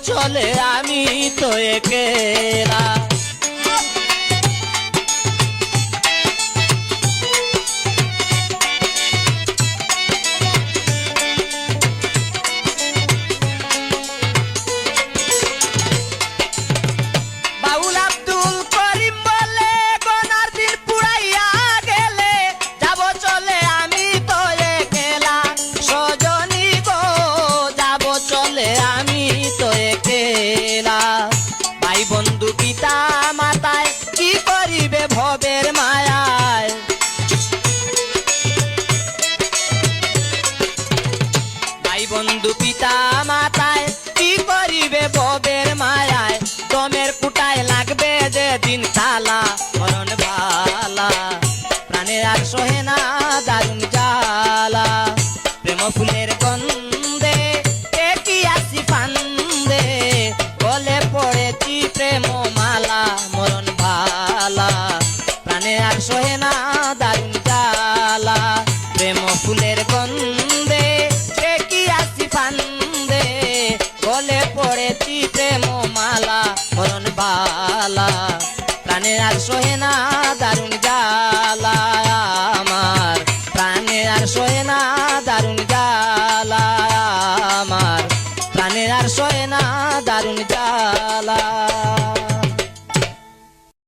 চলে আমি তো একেলা। বাউল আব্দুল করিম বলে গোনার দিন পুরাইয়া গেলে যাব চলে আমি তো একেলা। সজনী গো যাব চলে আমি তো একেলা। ভাই বন্ধু পিতা মাতায় কি করিবে ভবের মায়ায়। ভাই বন্ধু পিতা মাতায় কি করিবে ভবের মায়ায়। দমের কুটায় লাগবে যে দিন তালা মরণ ভালা। প্রাণে আর সহে না দারুণ জ্বালা। প্রেম ফুলের গন্ধ